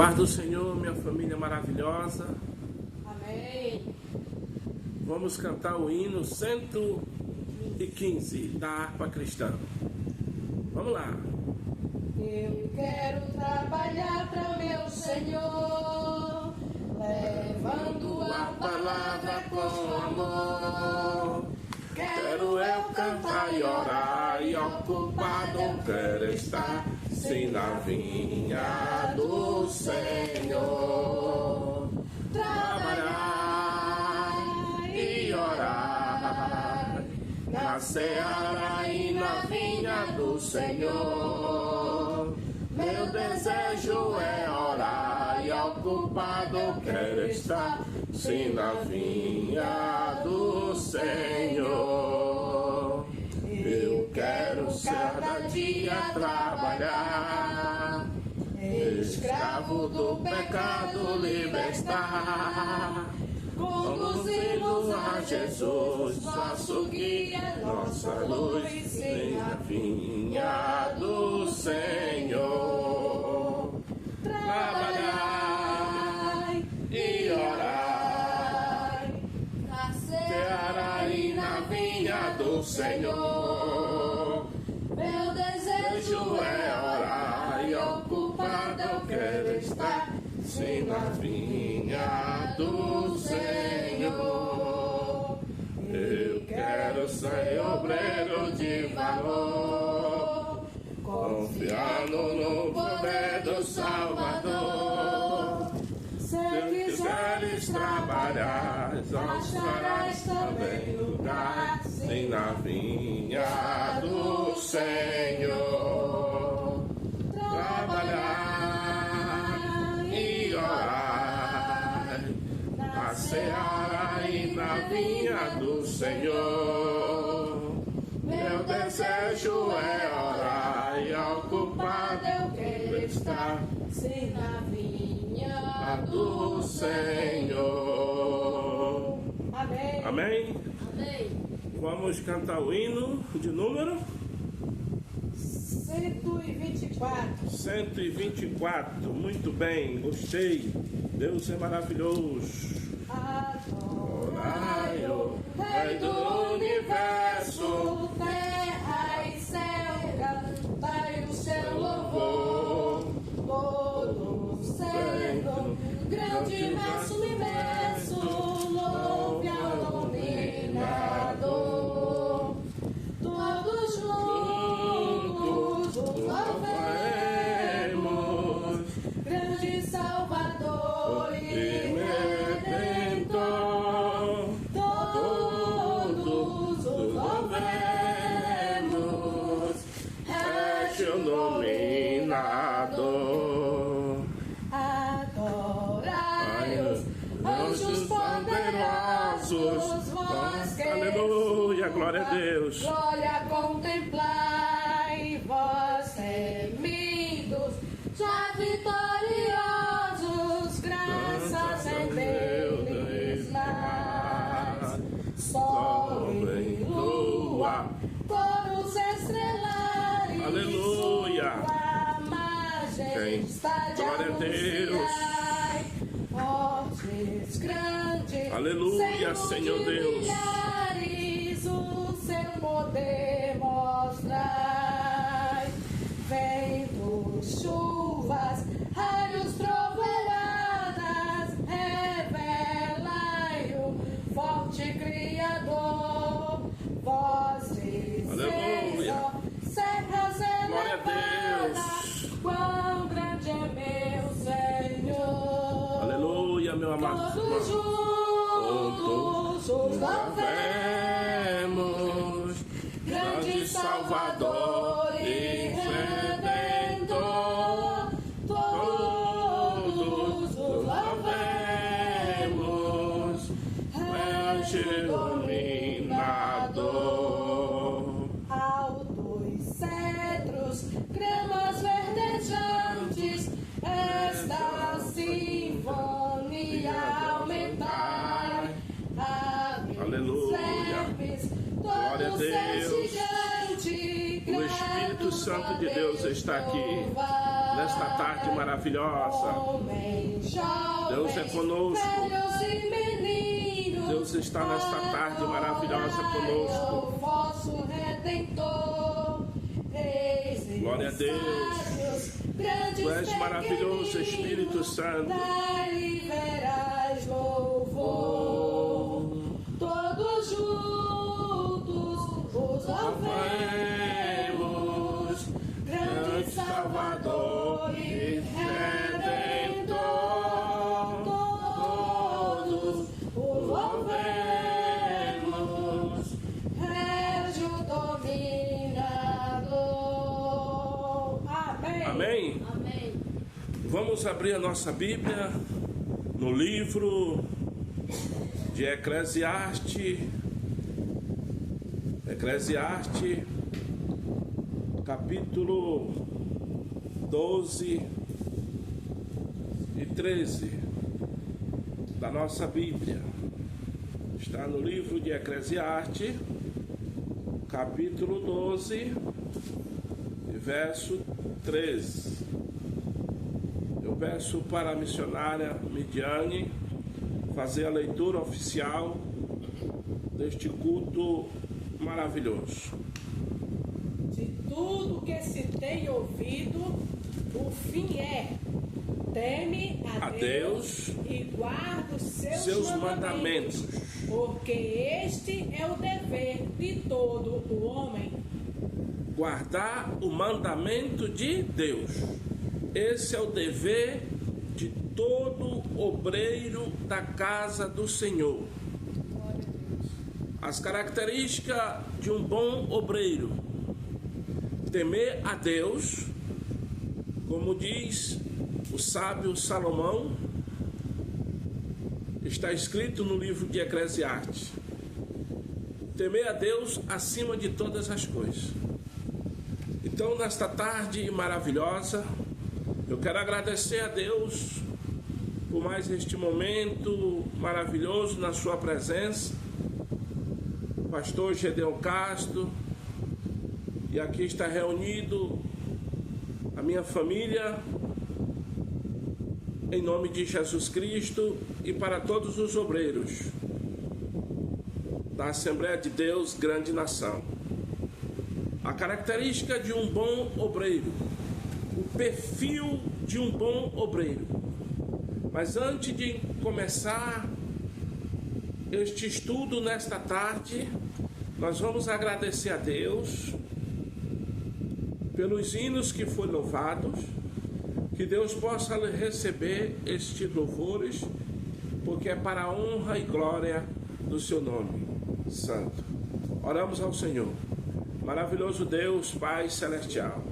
Paz do Senhor, minha família maravilhosa. Amém. Vamos cantar o hino 115 da harpa cristã. Vamos lá. Eu quero trabalhar para o meu Senhor, levando a palavra com amor. Quero eu cantar e orar, e ocupado quero estar, sim, na vinha do Senhor. Trabalhar e orar, na seara e na vinha do Senhor. Meu desejo é orar, e ocupado quero estar, sim, na vinha do Senhor. Eu quero cada dia trabalhar, escravo do pecado libertar, conduzindo a Jesus, nosso guia, nossa luz, sim, na vinha do Senhor. Trabalhar e orar, Na seara e na vinha do Senhor. meu desejo É orar e ocupado eu quero estar, sim, na vinha do Senhor. Eu quero ser obreiro de valor, confiando no poder do Salvador. Se Se quiseres trabalhar, acharás também lugar, sim, na vinha do Senhor. Trabalhar e orar, na seara e na vinha do Senhor. Meu desejo é orar, e ocupado eu quero estar, sim, na vinha do Senhor. Amém. Amém? Amém. Vamos cantar o hino de número 124. 124. Muito bem, gostei. Deus é maravilhoso. Adorai-o, Rei do universo, terra e céu, cantai o seu louvor. Todo sendo grande, imenso, imenso, louve ao dominador. Todos juntos o louvemos, grande Salvador e Redentor. Todos o louvemos, Rege o dominador. adorai-os, anjos poderosos, vós que Aleluia, glória a Deus. glória contemplai, vós remidos, já vitoriosos, graças em Deus dai. Sol e lua, todos estrelares, Aleluia. sua majestade Glória a Deus. anunciai. Fortes, grandes, Aleluia, Senhor Deus. milhares, o seu poder mostrai. Ventos, chuvas, raios, trovoadas, revelai o forte Criador. Vozes, Aleluia. serras Glória a elevadas, quão grande é meu Senhor. Aleluia, meu amado Todos irmão. juntos os Louvemos, grande Salvador e Redentor. Todos o louvemos, Rege dominador. altos cedros, gramas verdejantes, esta sinfonia aumentai. Aleluia. Glória a Deus. O Espírito Santo de Deus está aqui. nesta tarde maravilhosa. Homens, jovens, Deus é conosco. velhos e meninos, Deus está nesta tarde maravilhosa conosco. O vosso Redentor. Reis e Glória a Deus. sábios, grandes Tu és maravilhoso, pequeninos, Espírito Santo. dai-lhe verás louvor. Todos juntos os louvemos, grande Salvador e Redentor. Todos os louvemos, Régio Dominador. Amém. Amém? Amém. Vamos abrir a nossa Bíblia no livro de Eclesiastes, capítulo 12 e 13 da nossa Bíblia. Está no livro de Eclesiastes, capítulo 12 e verso 13. Eu peço para a missionária Midiane fazer a leitura oficial deste culto maravilhoso. De tudo que se tem ouvido, o fim é: teme a Deus e guarda os seus mandamentos, porque este é o dever de todo o homem. Guardar o mandamento de Deus. Esse é o dever de todo obreiro da casa do Senhor. As características de um bom obreiro: temer a Deus, como diz o sábio Salomão, está escrito no livro de Eclesiastes. Temer a Deus acima de todas as coisas. Então, nesta tarde maravilhosa, eu quero agradecer a Deus por mais este momento maravilhoso na sua presença. Pastor Gedeon Castro, e aqui está reunido a minha família, em nome de Jesus Cristo, e para todos os obreiros da Assembleia de Deus, grande nação. A característica de um bom obreiro, o perfil de um bom obreiro. Mas antes de começar este estudo nesta tarde, nós vamos agradecer a Deus pelos hinos que foram louvados, que Deus possa receber estes louvores, porque é para a honra e glória do seu nome santo. Oramos ao Senhor. Maravilhoso Deus, Pai Celestial,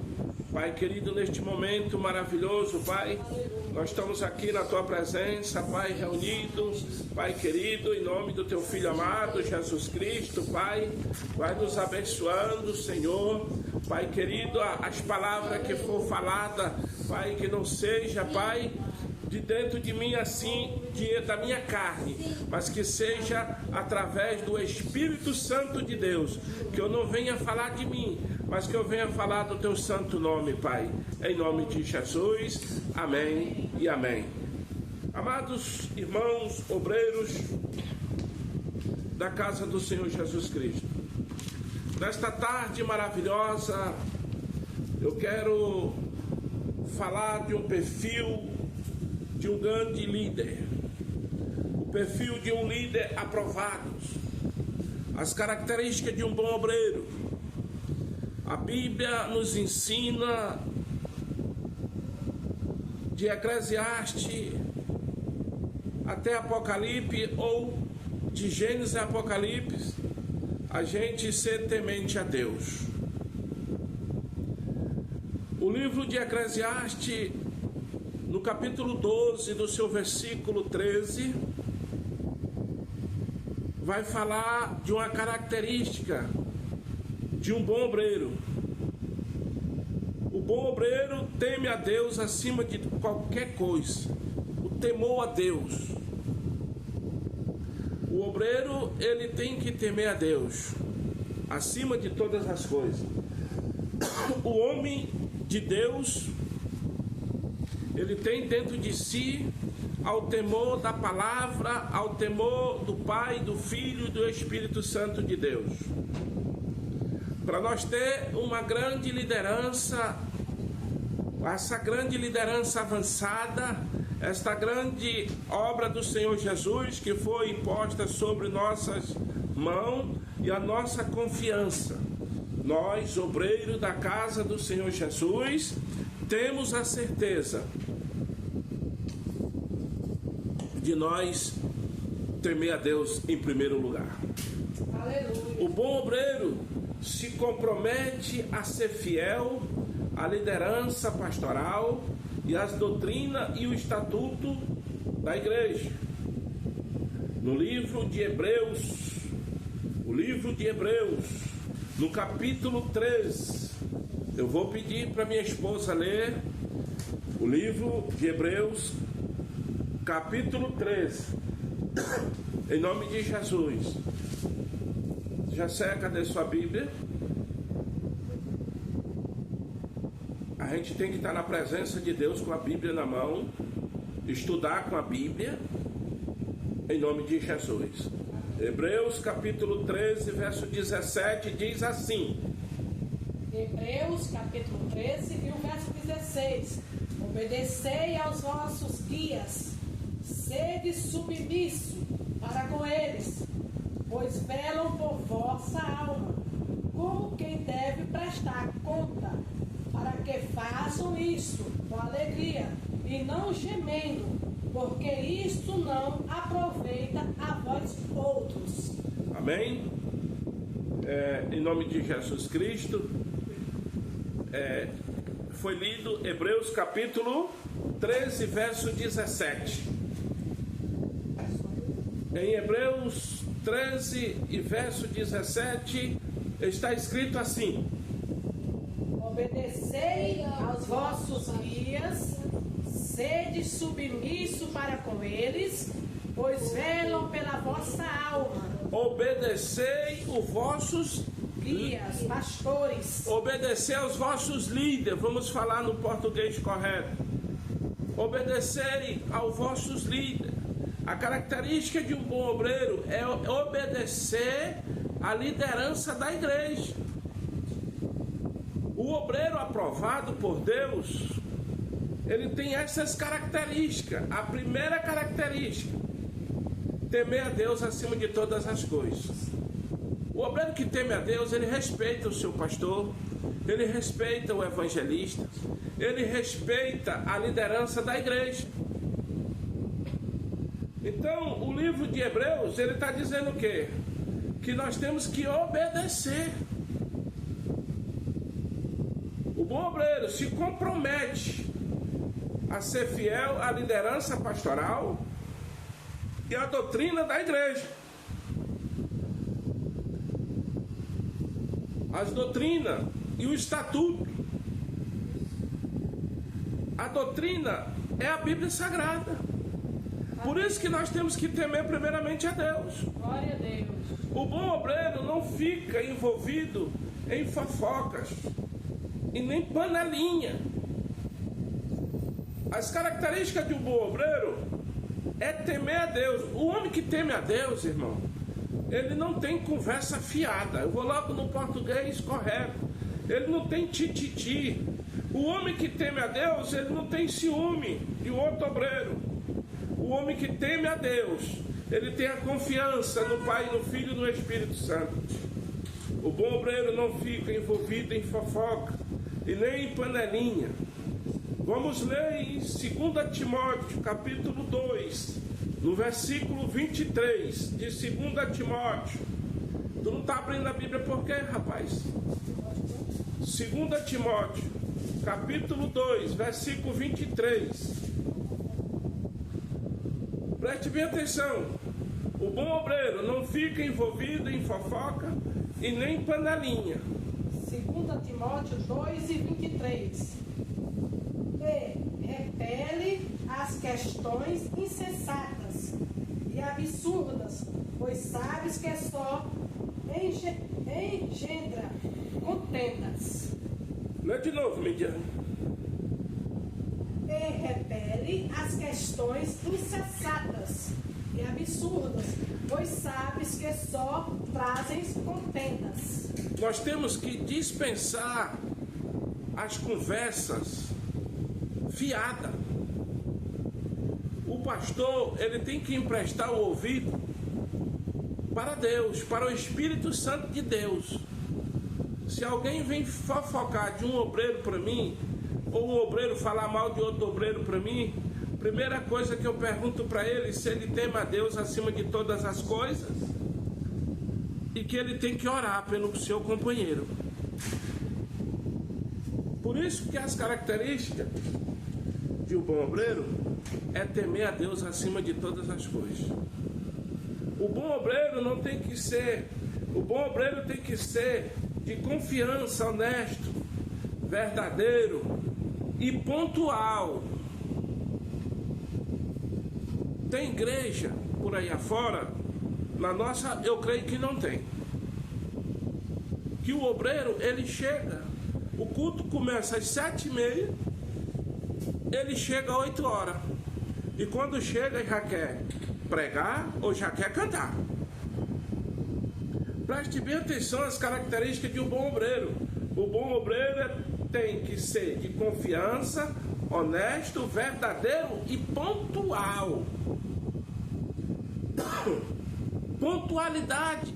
Pai querido, neste momento maravilhoso, Pai, nós estamos aqui na Tua presença, Pai, reunidos, Pai querido, em nome do Teu Filho amado, Jesus Cristo, Pai, vai nos abençoando, Senhor, Pai querido, as palavras que for falada, Pai, que não seja, Pai, de dentro de mim assim, da minha carne, mas que seja através do Espírito Santo de Deus, que eu não venha falar de mim, mas que eu venha falar do Teu santo nome, Pai, em nome de Jesus, amém e amém. Amados irmãos, obreiros da casa do Senhor Jesus Cristo, nesta tarde maravilhosa, eu quero falar de um perfil de um grande líder, o perfil de um líder aprovado, as características de um bom obreiro. A Bíblia nos ensina, de Eclesiastes até Apocalipse, ou de Gênesis a Apocalipse, a gente ser temente a Deus. O livro de Eclesiastes, no capítulo 12, do seu versículo 13, vai falar de uma característica de um bom obreiro. O bom obreiro teme a Deus acima de qualquer coisa. O temor a Deus. O obreiro, ele tem que temer a Deus acima de todas as coisas. O homem de Deus, ele tem dentro de si ao temor da palavra, ao temor do Pai, do Filho e do Espírito Santo de Deus. Para nós ter uma grande liderança, essa grande liderança avançada, esta grande obra do Senhor Jesus que foi imposta sobre nossas mãos e a nossa confiança, nós, obreiros da casa do Senhor Jesus, temos a certeza de nós temer a Deus em primeiro lugar. Aleluia. O bom obreiro se compromete a ser fiel à liderança pastoral e às doutrinas e o estatuto da igreja. No livro de Hebreus, no capítulo 3, eu vou pedir para minha esposa ler o livro de Hebreus, capítulo 3, em nome de Jesus. Jacé, cadê sua Bíblia? A gente tem que estar na presença de Deus com a Bíblia na mão, estudar com a Bíblia, em nome de Jesus. Hebreus capítulo 13, verso 17, diz assim. Hebreus capítulo 13 e o verso 16. Obedecei aos vossos guias, sede submisso para com eles, pois velam por vossa alma, como quem deve prestar conta, para que façam isso com alegria e não gemendo, porque isto não aproveita a vós outros. Amém? Em nome de Jesus Cristo, foi lido Hebreus capítulo 13, verso 17. Em Hebreus 13 e verso 17 está escrito assim: obedecei aos vossos guias, sede submisso para com eles, pois velam pela vossa alma. Obedecei os vossos guias, pastores. Obedecei aos vossos líderes, vamos falar no português correto. Obedecei aos vossos líderes. A característica de um bom obreiro é obedecer à liderança da igreja. O obreiro aprovado por Deus, ele tem essas características. A primeira característica: temer a Deus acima de todas as coisas. O obreiro que teme a Deus, ele respeita o seu pastor, ele respeita o evangelista, ele respeita a liderança da igreja. Então, o livro de Hebreus, ele está dizendo o quê? Que nós temos que obedecer. O bom obreiro se compromete a ser fiel à liderança pastoral e à doutrina da igreja. As doutrinas e o estatuto. A doutrina é a Bíblia Sagrada. Por isso que nós temos que temer primeiramente a Deus. Glória a Deus. O bom obreiro não fica envolvido em fofocas e nem panelinha. As características de um bom obreiro é temer a Deus. O homem que teme a Deus, irmão, ele não tem conversa fiada. Eu vou logo no português correto. Ele não tem tititi. O homem que teme a Deus, ele não tem ciúme de outro obreiro. O homem que teme a Deus, ele tem a confiança no Pai, no Filho e no Espírito Santo. O bom obreiro não fica envolvido em fofoca e nem em panelinha. Vamos ler em 2 Timóteo, capítulo 2, no versículo 23 de 2 Timóteo. Tu não está abrindo a Bíblia por quê, rapaz? 2 Timóteo, capítulo 2, versículo 23. Preste bem atenção. O bom obreiro não fica envolvido em fofoca e nem panelinha. 2 Timóteo 2 e 23. E repele as questões insensatas e absurdas, pois sabes que só engendra contendas. Lê de novo, Midian. E repele as questões insensatas e absurdas, pois sabes que só trazem contendas. Nós temos que dispensar as conversas fiadas. O pastor, ele tem que emprestar o ouvido para Deus, para o Espírito Santo de Deus. Se alguém vem fofocar de um obreiro para mim, ou um obreiro falar mal de outro obreiro para mim, primeira coisa que eu pergunto para ele, se ele teme a Deus acima de todas as coisas, e que ele tem que orar pelo seu companheiro. Por isso que as características de um bom obreiro é temer a Deus acima de todas as coisas. O bom obreiro não tem que ser, o bom obreiro tem que ser de confiança, honesto, verdadeiro e pontual. Tem igreja por aí afora, na nossa eu creio que não tem, que o obreiro ele chega, o culto começa às 7h30, ele chega às 8 horas, e quando chega já quer pregar ou já quer cantar. Preste bem atenção às características de um bom obreiro. O bom obreiro tem que ser de confiança, honesto, verdadeiro e pontual. Pontualidade,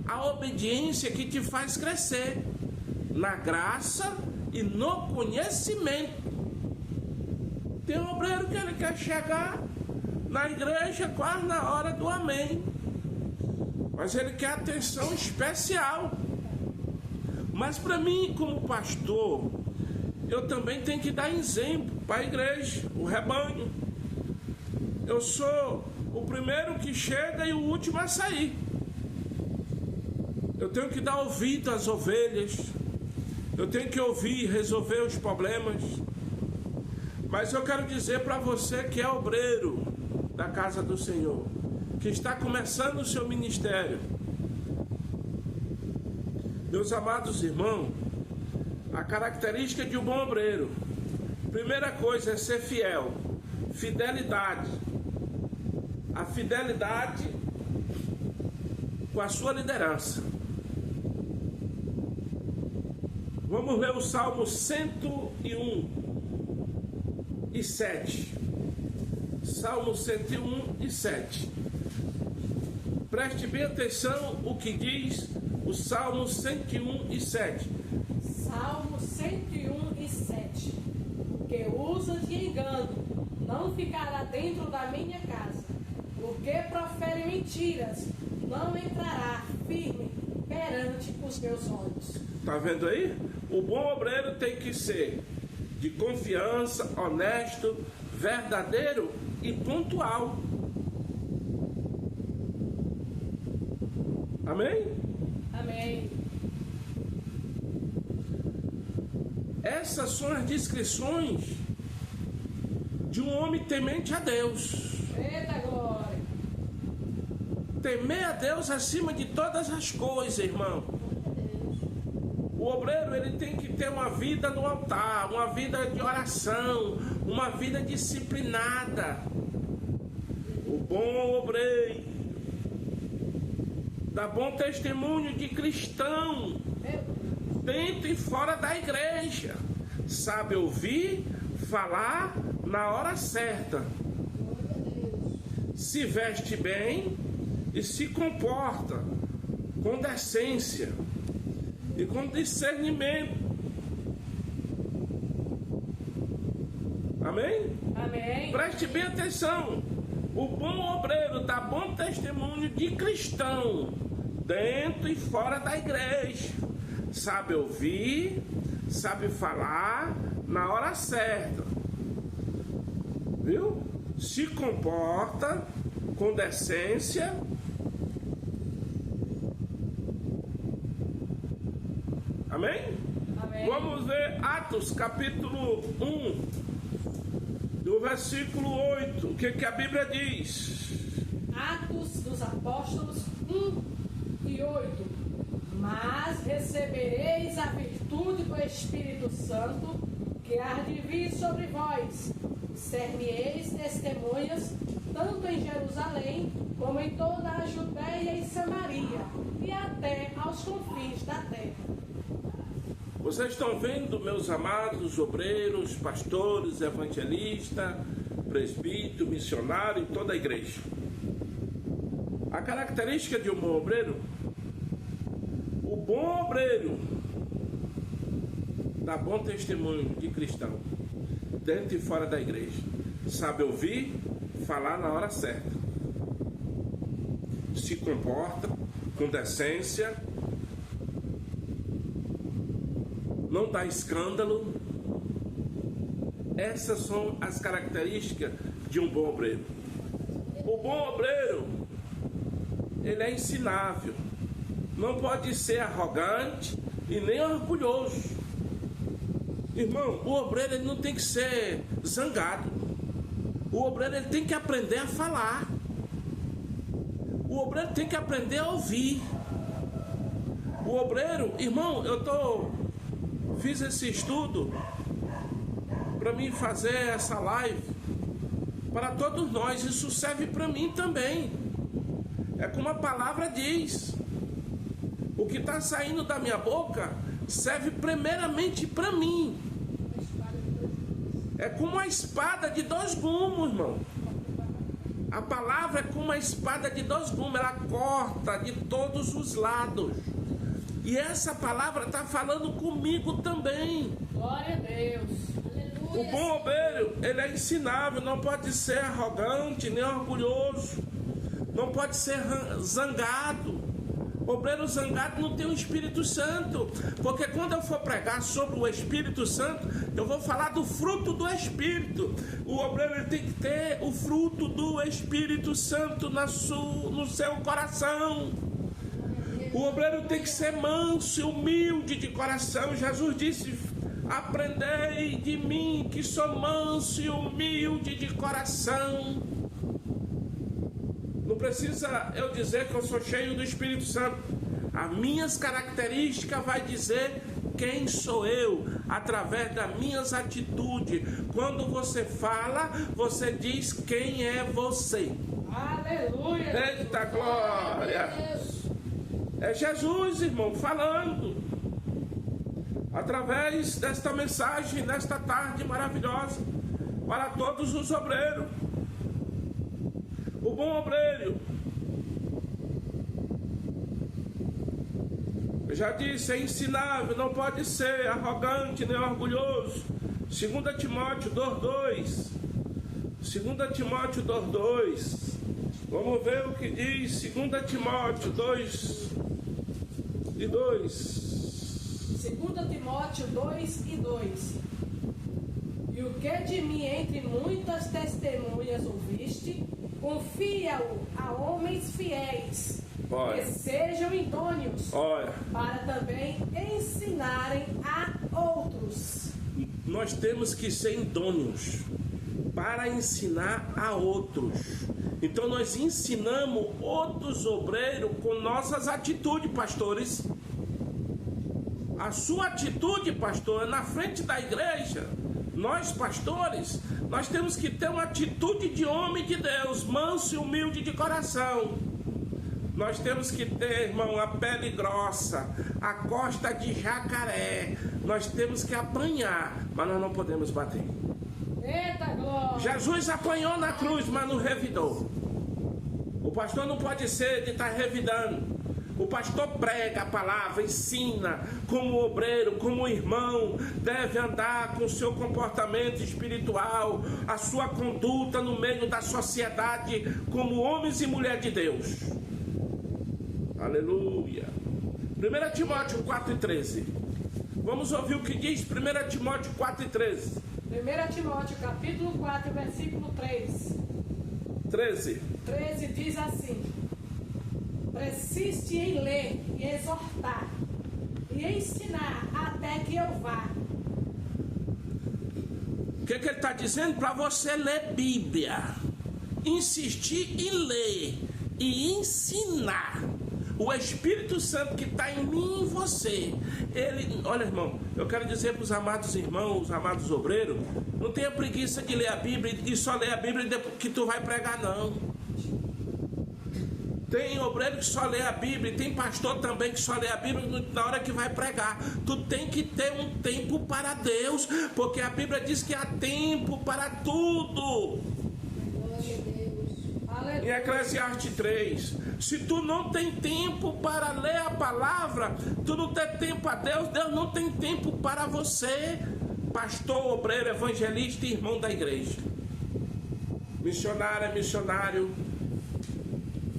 a obediência que te faz crescer na graça e no conhecimento. Tem um obreiro que ele quer chegar na igreja quase na hora do amém, mas ele quer atenção especial. Mas para mim, como pastor, eu também tenho que dar exemplo para a igreja, o rebanho. Eu sou o primeiro que chega e o último a sair. Eu tenho que dar ouvido às ovelhas, eu tenho que ouvir e resolver os problemas. Mas eu quero dizer para você que é obreiro da casa do Senhor, que está começando o seu ministério, meus amados irmãos, a característica de um bom obreiro, primeira coisa é ser fiel, fidelidade, a fidelidade com a sua liderança. Vamos ler o Salmo 101:7. Salmo 101:7. Preste bem atenção o que diz o Salmo 101:7. Salmo 101:7. O que usa de engano não ficará dentro da minha casa. O que profere mentiras não entrará firme perante os meus olhos. Está vendo aí? O bom obreiro tem que ser de confiança, honesto, verdadeiro e pontual. Amém? Amém. Essas são as descrições de um homem temente a Deus. Eita glória! Temer a Deus acima de todas as coisas, irmão. O obreiro ele tem que ter uma vida no altar, uma vida de oração, uma vida disciplinada. O bom obreiro dá bom testemunho de cristão dentro e fora da igreja. Sabe ouvir, falar na hora certa. Se veste bem e se comporta com decência e com discernimento. Amém? Amém. Preste bem atenção. O bom obreiro dá bom testemunho de cristão dentro e fora da igreja. Sabe ouvir, sabe falar na hora certa. Viu? Se comporta com decência. Amém? Amém. Vamos ver Atos capítulo 1, do versículo 8. O que a Bíblia diz? Atos dos Apóstolos 1:8. Mas recebereis a virtude do Espírito Santo, que há de vir sobre vós. Ser-me-eis testemunhas, tanto em Jerusalém, como em toda a Judéia e Samaria, e até aos confins da terra. Vocês estão vendo, meus amados obreiros, pastores, evangelistas, presbítero, missionário e toda a igreja. A característica de um bom obreiro, o bom obreiro dá bom testemunho de cristão, dentro e fora da igreja. Sabe ouvir, falar na hora certa. Se comporta com decência, não dá escândalo. Essas são as características de um bom obreiro. O bom obreiro, ele é ensinável. Não pode ser arrogante e nem orgulhoso. Irmão, o obreiro ele não tem que ser zangado. O obreiro ele tem que aprender a falar. O obreiro tem que aprender a ouvir. O obreiro, irmão, fiz esse estudo para mim fazer essa live para todos nós. Isso serve para mim também. É como a palavra diz. O que está saindo da minha boca serve primeiramente para mim. É como uma espada de dois gumes, irmão. A palavra é como uma espada de dois gumes. Ela corta de todos os lados. E essa palavra está falando comigo também. Glória a Deus. O bom obreiro, ele é ensinável. Não pode ser arrogante, nem orgulhoso. Não pode ser zangado. Obreiro zangado não tem o Espírito Santo. Porque quando eu for pregar sobre o Espírito Santo, eu vou falar do fruto do Espírito. O obreiro ele tem que ter o fruto do Espírito Santo no seu coração. O obreiro tem que ser manso e humilde de coração. Jesus disse: aprendei de mim que sou manso e humilde de coração. Não precisa eu dizer que eu sou cheio do Espírito Santo. As minhas características vai dizer quem sou eu, através das minhas atitudes. Quando você fala, você diz quem é você. Aleluia! Eita glória! É Jesus, irmão, falando. Através desta mensagem, nesta tarde maravilhosa, para todos os obreiros. O bom obreiro, eu já disse, é ensinável, não pode ser arrogante nem orgulhoso. 2 Timóteo 2:2. 2 Timóteo 2:2. Vamos ver o que diz 2 Timóteo 2:2. 2 Timóteo 2:2. E o que de mim entre muitas testemunhas ouviste, confia-o a homens fiéis, que sejam idôneos, para também ensinarem a outros. Nós temos que ser idôneos para ensinar a outros. Então nós ensinamos outros obreiros com nossas atitudes, pastores. A sua atitude, pastor, na frente da igreja. Nós, pastores, nós temos que ter uma atitude de homem de Deus, manso e humilde de coração. Nós temos que ter, irmão, a pele grossa, a costa de jacaré. Nós temos que apanhar, mas nós não podemos bater. Eita glória! Jesus apanhou na cruz, mas não revidou. O pastor não pode ser de estar revidando. O pastor prega a palavra, ensina como obreiro, como irmão, deve andar com o seu comportamento espiritual, a sua conduta no meio da sociedade, como homens e mulheres de Deus. Aleluia. 1 Timóteo 4:13. Vamos ouvir o que diz 1 Timóteo 4:13. 1 Timóteo capítulo 4, versículo 13 diz assim: persiste em ler e exortar e ensinar até que eu vá. O que ele está dizendo? Para você ler Bíblia, insistir em ler e ensinar. O Espírito Santo que está em mim e em você, ele, olha, irmão, eu quero dizer para os amados irmãos, os amados obreiros, não tenha preguiça de ler a Bíblia e só ler a Bíblia que tu vai pregar, não. Tem obreiro que só lê a Bíblia, tem pastor também que só lê a Bíblia na hora que vai pregar. Tu tem que ter um tempo para Deus, porque a Bíblia diz que há tempo para tudo. Em Eclesiastes 3, se tu não tem tempo para ler a palavra, tu não tem tempo a Deus, Deus não tem tempo para você, pastor, obreiro, evangelista e irmão da igreja. Missionário, missionário.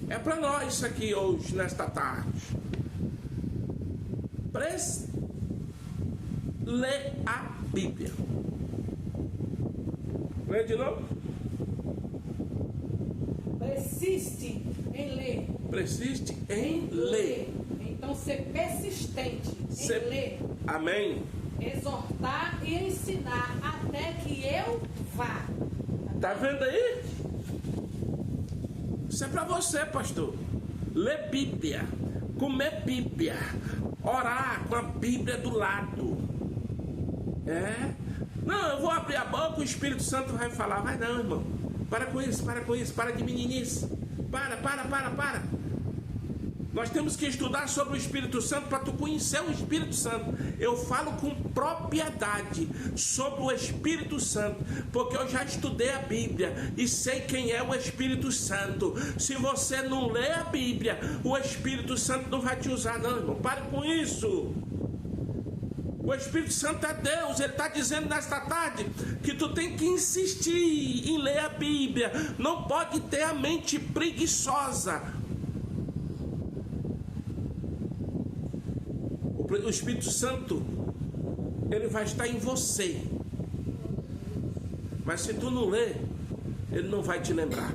É para nós isso aqui hoje, nesta tarde. Lê a Bíblia. Lê de novo. Persiste em ler. Persiste em ler. Então, ser persistente em ler. Amém. Exortar e ensinar até que eu vá. Tá vendo aí? Isso é para você, pastor. Ler Bíblia, comer Bíblia, orar com a Bíblia do lado. É? Não, eu vou abrir a boca, o Espírito Santo vai falar. Vai não, irmão. Para com isso, para de meninice. Para. Nós temos que estudar sobre o Espírito Santo para tu conhecer o Espírito Santo. Eu falo com propriedade sobre o Espírito Santo, porque eu já estudei a Bíblia e sei quem é o Espírito Santo. Se você não lê a Bíblia, o Espírito Santo não vai te usar, não, irmão. Pare com isso. O Espírito Santo é Deus. Ele está dizendo nesta tarde que tu tem que insistir em ler a Bíblia. Não pode ter a mente preguiçosa. O Espírito Santo, ele vai estar em você. Mas se tu não ler, ele não vai te lembrar.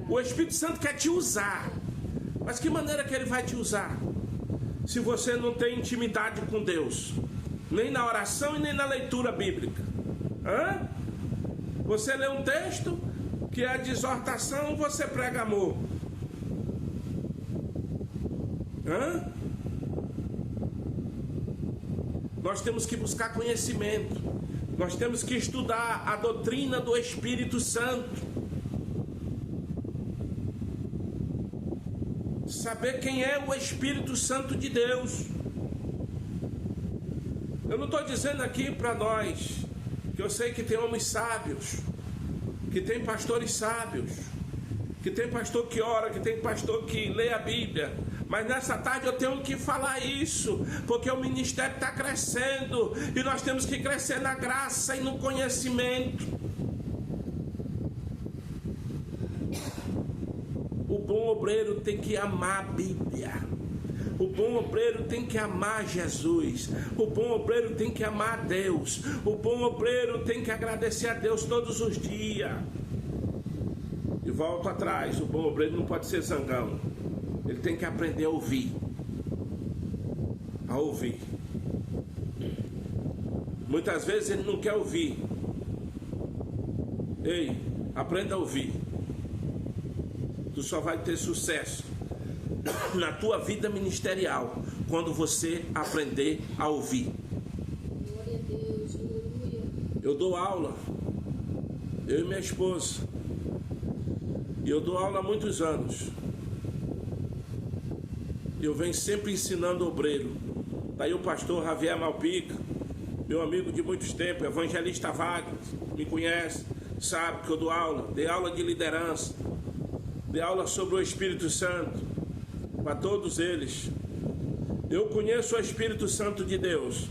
O Espírito Santo quer te usar. Mas que maneira que ele vai te usar? Se você não tem intimidade com Deus, nem na oração e nem na leitura bíblica. Você lê um texto que é a exortação, você prega amor. Nós temos que buscar conhecimento. Nós temos que estudar a doutrina do Espírito Santo. Saber quem é o Espírito Santo de Deus. Eu não estou dizendo aqui para nós, que eu sei que tem homens sábios, que tem pastores sábios, que tem pastor que ora, que tem pastor que lê a Bíblia. Mas nessa tarde eu tenho que falar isso, porque o ministério está crescendo e nós temos que crescer na graça e no conhecimento. O bom obreiro tem que amar a Bíblia. O bom obreiro tem que amar Jesus. O bom obreiro tem que amar a Deus. O bom obreiro tem que agradecer a Deus todos os dias. E volto atrás, o bom obreiro não pode ser zangão. Ele tem que aprender a ouvir. A ouvir. Muitas vezes ele não quer ouvir. Ei, aprenda a ouvir. Tu só vai ter sucesso na tua vida ministerial quando você aprender a ouvir. Glória a Deus, aleluia. Eu dou aula, eu e minha esposa, e eu dou aula há muitos anos. Eu venho sempre ensinando obreiro. Daí o pastor Javier Malpica, meu amigo de muitos tempos, evangelista Wagner, me conhece, sabe que eu dou aula, dei aula de liderança, dei aula sobre o Espírito Santo, para todos eles. Eu conheço o Espírito Santo de Deus,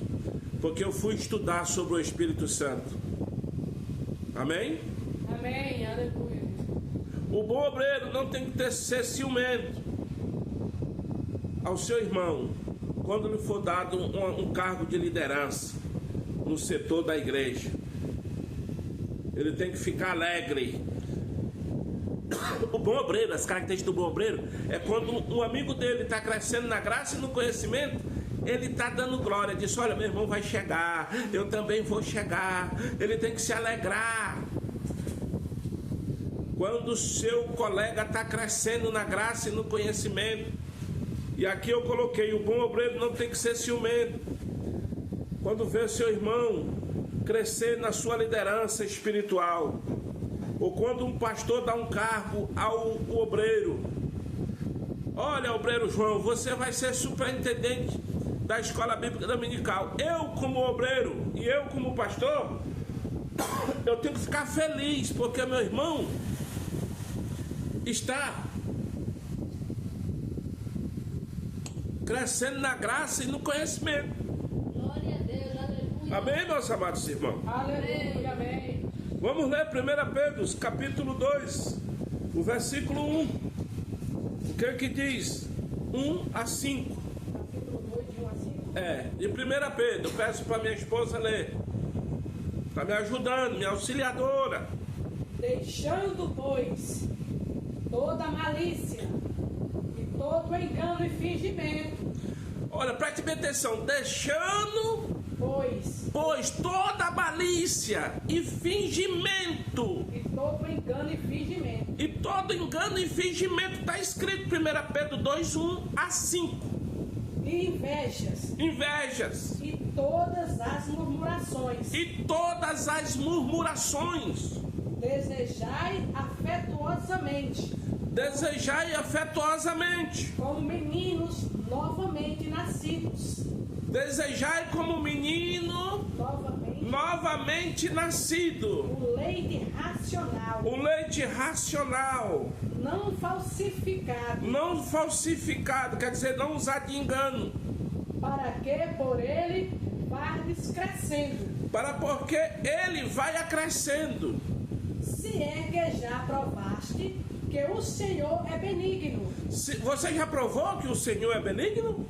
porque eu fui estudar sobre o Espírito Santo. Amém? Amém, aleluia. O bom obreiro não tem que ser ciumento ao seu irmão quando lhe for dado um cargo de liderança no setor da igreja. Ele tem que ficar alegre. O bom obreiro, as características do bom obreiro é quando um amigo dele está crescendo na graça e no conhecimento, ele está dando glória, diz: olha, meu irmão vai chegar, eu também vou chegar. Ele tem que se alegrar. Quando o seu colega está crescendo na graça e no conhecimento. E aqui eu coloquei, o bom obreiro não tem que ser ciumento. Quando vê seu irmão crescer na sua liderança espiritual, ou quando um pastor dá um cargo ao obreiro, olha, obreiro João, você vai ser superintendente da escola bíblica dominical. Eu como obreiro e eu como pastor, eu tenho que ficar feliz, porque meu irmão está crescendo na graça e no conhecimento. Glória a Deus, aleluia. Amém, meus amados irmãos? Aleluia, amém. Vamos ler 1 Pedro, capítulo 2, o versículo 1. O que é que diz? 1 a 5. Capítulo 2, de 1 a 5. De 1 Pedro, eu peço para minha esposa ler. Está me ajudando, minha auxiliadora. Deixando, pois, toda malícia e todo engano e fingimento. Olha, preste bem atenção. Deixando, pois toda malícia e fingimento. E todo engano e fingimento. E todo engano e fingimento está escrito 1 Pedro 2, 1 a 5. E invejas. Invejas. E todas as murmurações. E todas as murmurações. Desejai afetuosamente. Desejai afetuosamente. Como meninos novamente nascidos. Desejai como menino novamente nascido. O leite racional. O leite racional. Não falsificado. Não falsificado, quer dizer, não usar de engano. Para que por ele vardes crescendo. Para porque ele vai acrescendo. Se é que já provaste que o Senhor é benigno. Você já provou que o Senhor é benigno?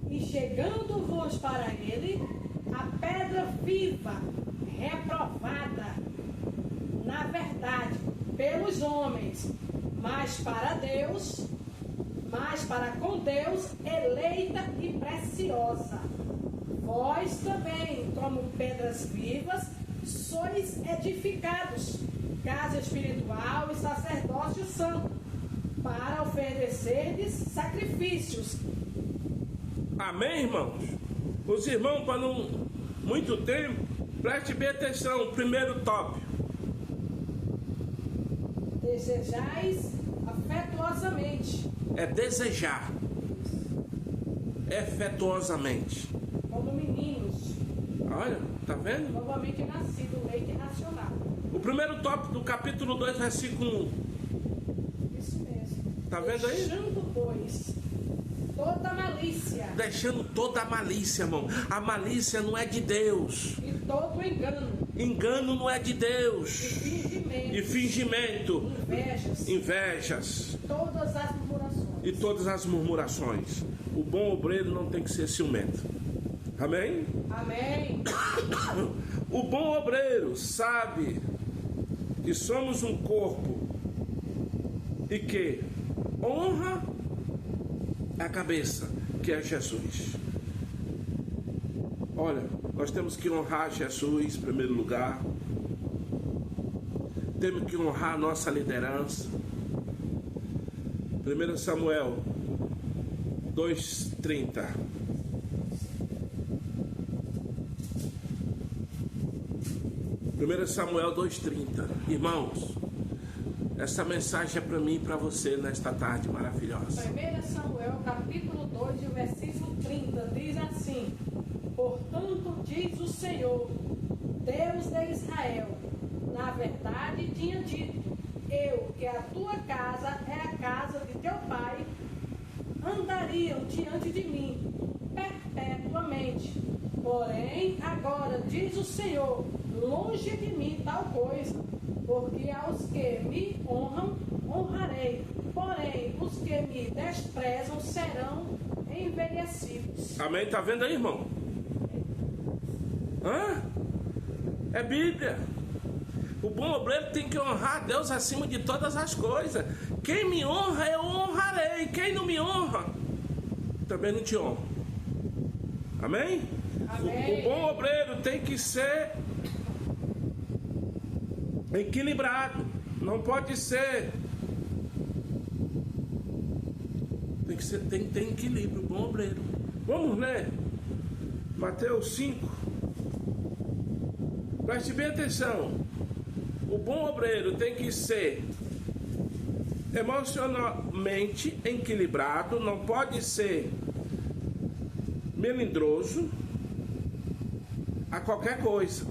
E chegando-vos para ele, a pedra viva, reprovada, na verdade, pelos homens, mas para com Deus, eleita e preciosa. Vós também, como pedras vivas, sois edificados, casa espiritual e sacerdócio santo, para oferecerdes sacrifícios. Amém, irmãos? Os irmãos, para não muito tempo, preste bem atenção. Primeiro tópico. Desejais afetuosamente. É desejar. Afetuosamente. Como meninos. Olha, tá vendo? Novamente nascido, leite racional. O primeiro tópico do capítulo 2, versículo 1. Isso mesmo. Tá vendo aí? Deixando, pois, toda malícia. Deixando toda a malícia, irmão. A malícia não é de Deus. E todo engano. Engano não é de Deus. E fingimento. Invejas. Invejas. Todas as murmurações. E todas as murmurações. O bom obreiro não tem que ser ciumento. Amém? Amém. O bom obreiro sabe que somos um corpo e que honra a cabeça, que é Jesus. Olha, nós temos que honrar Jesus em primeiro lugar. Temos que honrar a nossa liderança. 1 Samuel 2:30. 1 Samuel 2:30. Irmãos, essa mensagem é para mim e para você nesta tarde maravilhosa. 1 Samuel capítulo 2, versículo 30, diz assim: Portanto diz o Senhor, Deus de Israel, na verdade tinha dito, eu que a tua casa é a casa de teu pai, andariam diante de mim perpetuamente. Porém, agora diz o Senhor, longe de mim tal coisa, porque aos que me honram, honrarei, porém os que me desprezam serão envelhecidos. Amém? Tá vendo aí, irmão? É Bíblia. O bom obreiro tem que honrar a Deus acima de todas as coisas. Quem me honra, eu honrarei. Quem não me honra, também não te honra. Amém? Amém. O bom obreiro tem que ser equilibrado. Não pode ser. Tem equilíbrio, bom obreiro. Vamos ler Mateus 5. Preste bem atenção. O bom obreiro tem que ser emocionalmente equilibrado, não pode ser melindroso a qualquer coisa.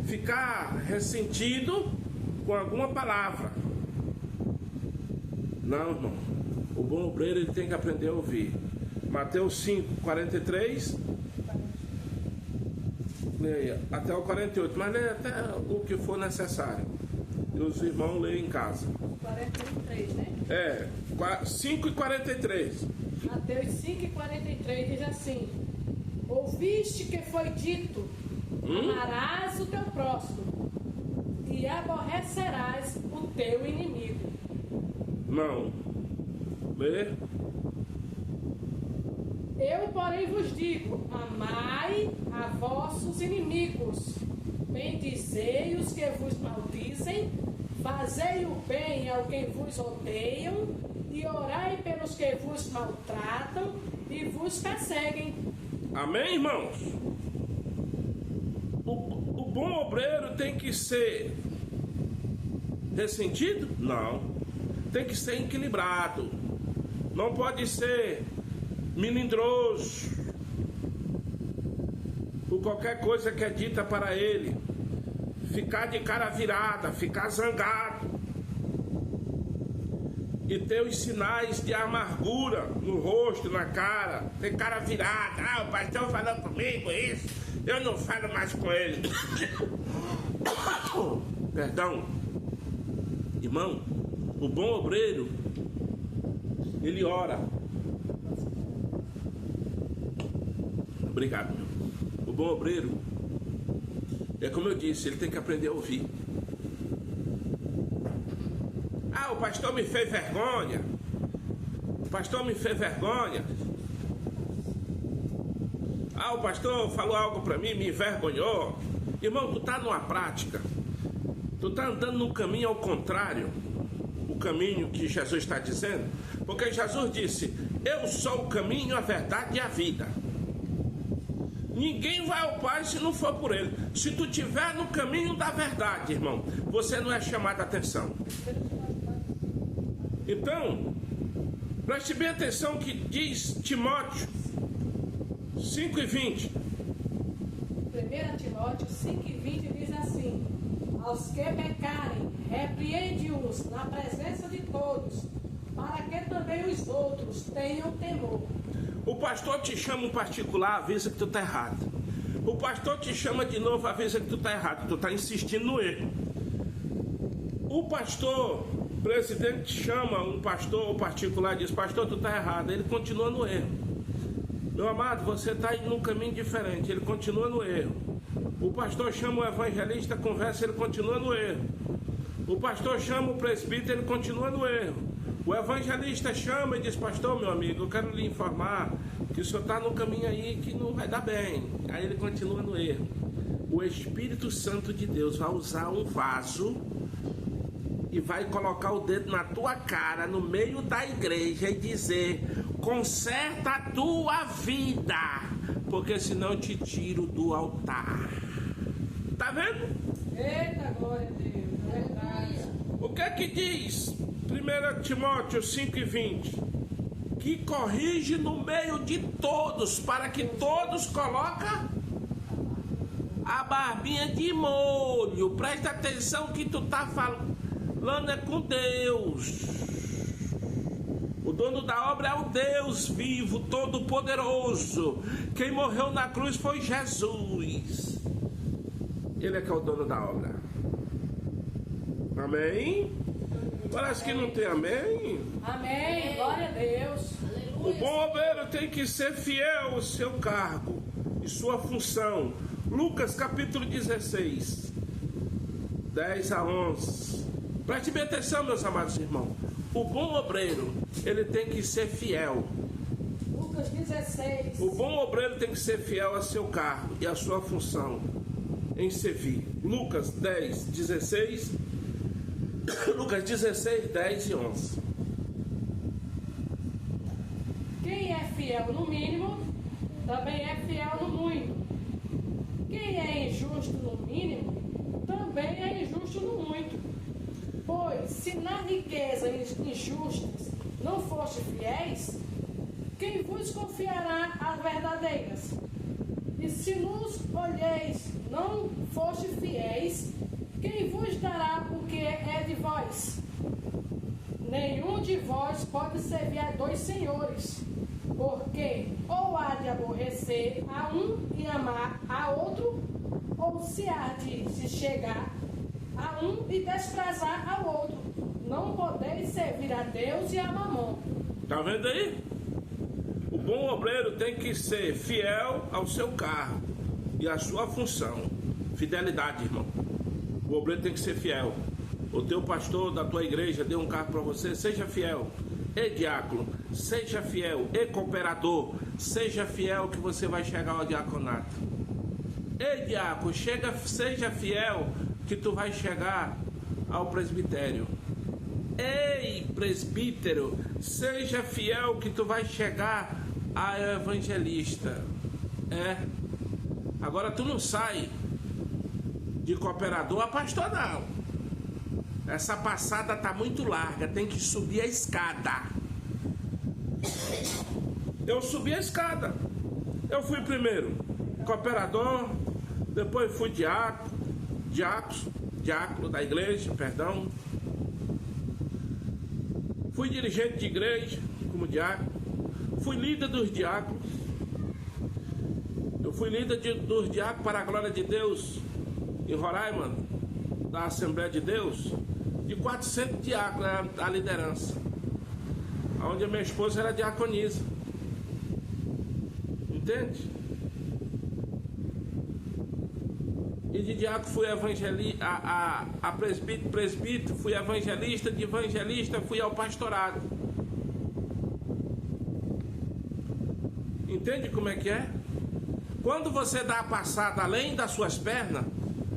Ficar ressentido com alguma palavra. Não, irmão. O bom obreiro ele tem que aprender a ouvir. Mateus 5, 43. Leia até o 48, mas leia até o que for necessário. E os irmãos leem em casa. 43, né? 5 e 43. Mateus 5 e 43 diz assim: ouviste que foi dito, amarás o teu próximo e aborrecerás o teu inimigo. Não. Lê. Eu, porém, vos digo: amai a vossos inimigos, bendizei os que vos maldizem, fazei o bem ao que vos odeiam, e orai pelos que vos maltratam e vos perseguem. Amém, irmãos? O bom obreiro tem que ser ressentido? Não. Tem que ser equilibrado. Não pode ser melindroso por qualquer coisa que é dita para ele. Ficar de cara virada, ficar zangado e ter os sinais de amargura no rosto, na cara, ter cara virada. O pastor falou comigo isso, eu não falo mais com ele. Perdão. Irmão, o bom obreiro, ele ora. Obrigado, meu. O bom obreiro, é como eu disse, ele tem que aprender a ouvir. O pastor me fez vergonha. O pastor me fez vergonha. O pastor falou algo para mim, me envergonhou. Irmão, tu tá numa prática. Tu tá andando num caminho ao contrário. O caminho que Jesus está dizendo. Porque Jesus disse: eu sou o caminho, a verdade e a vida. Ninguém vai ao Pai se não for por Ele. Se tu estiver no caminho da verdade, irmão, você não é chamado a atenção. Então, preste bem atenção que diz Timóteo 5 e 20. 1 Timóteo 5 e 20 diz assim: aos que pecarem, repreende-os na presença de todos, para que também os outros tenham temor. O pastor te chama um particular, avisa que tu está errado. O pastor te chama de novo, avisa que tu está errado. Tu está insistindo no erro. O pastor, presidente, chama um pastor particular e diz: pastor, tu está errado. Ele continua no erro. Meu amado, você está indo num caminho diferente. Ele continua no erro. O pastor chama o evangelista, conversa, ele continua no erro. O pastor chama o presbítero, ele continua no erro. O evangelista chama e diz: pastor, meu amigo, eu quero lhe informar que o senhor está num caminho aí que não vai dar bem. Aí ele continua no erro. O Espírito Santo de Deus vai usar um vaso e vai colocar o dedo na tua cara, no meio da igreja, e dizer: conserta a tua vida, porque senão eu te tiro do altar. Tá vendo? Eita, glória a Deus, é verdade. O que é que diz 1 Timóteo 5 e 20? Que corrige no meio de todos, para que todos coloquem a barbinha de molho. Presta atenção que tu tá falando é com Deus. O dono da obra é o Deus vivo, todo-poderoso. Quem morreu na cruz foi Jesus. Ele é que é o dono da obra. Amém? Parece que não tem amém. Amém, glória a Deus. O bom obreiro tem que ser fiel ao seu cargo e sua função. Lucas capítulo 16, 10 a 11. Preste bem atenção, meus amados irmãos. O bom obreiro, ele tem que ser fiel. Lucas 16. O bom obreiro tem que ser fiel ao seu cargo e à sua função. em servir. Lucas 10, 16, Lucas 16, 10 e 11. Quem é fiel no mínimo, também é fiel no muito. Quem é injusto no mínimo, também é injusto no muito. Pois, se na riqueza injustas não foste fiéis, quem vos confiará as verdadeiras? E se nos olheis não foste fiéis, quem vos dará o que é de vós? Nenhum de vós pode servir a dois senhores, porque ou há de aborrecer a um e amar a outro, ou se há de se chegar a um e desprezar ao outro. Não podeis servir a Deus e a Mamon. Tá vendo aí? O bom obreiro tem que ser fiel ao seu cargo e à sua função. Fidelidade, irmão. O obreiro tem que ser fiel. O teu pastor da tua igreja deu um cargo para você, seja fiel. E diácono, seja fiel. E cooperador, seja fiel que você vai chegar ao diaconato. E diácono, seja fiel que tu vai chegar ao presbitério. Ei, presbítero, seja fiel que tu vai chegar ao evangelista. Agora tu não sai de cooperador a pastor, não. Essa passada tá muito larga, tem que subir a escada. Eu subi a escada. Eu fui primeiro cooperador, depois fui diácono da igreja, perdão. Fui dirigente de igreja como diácono. Fui líder dos diáconos. Eu fui líder dos diáconos para a glória de Deus em Roraima, da Assembleia de Deus, de 400 diáconos a liderança, onde a minha esposa era diaconisa. Entende? E de diácono fui evangelista, a presbítero, fui evangelista, de evangelista fui ao pastorado. Entende como é que é? Quando você dá a passada além das suas pernas,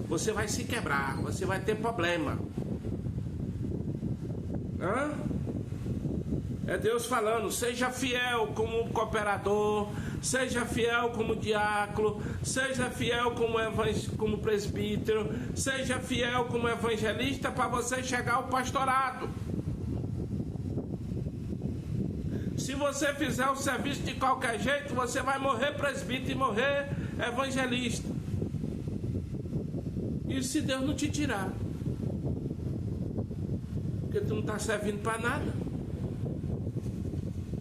você vai se quebrar, você vai ter problema. É Deus falando, seja fiel como cooperador, seja fiel como diácono, seja fiel como presbítero, seja fiel como evangelista para você chegar ao pastorado. Se você fizer o serviço de qualquer jeito, você vai morrer presbítero e morrer evangelista. E se Deus não te tirar? Porque tu não está servindo para nada.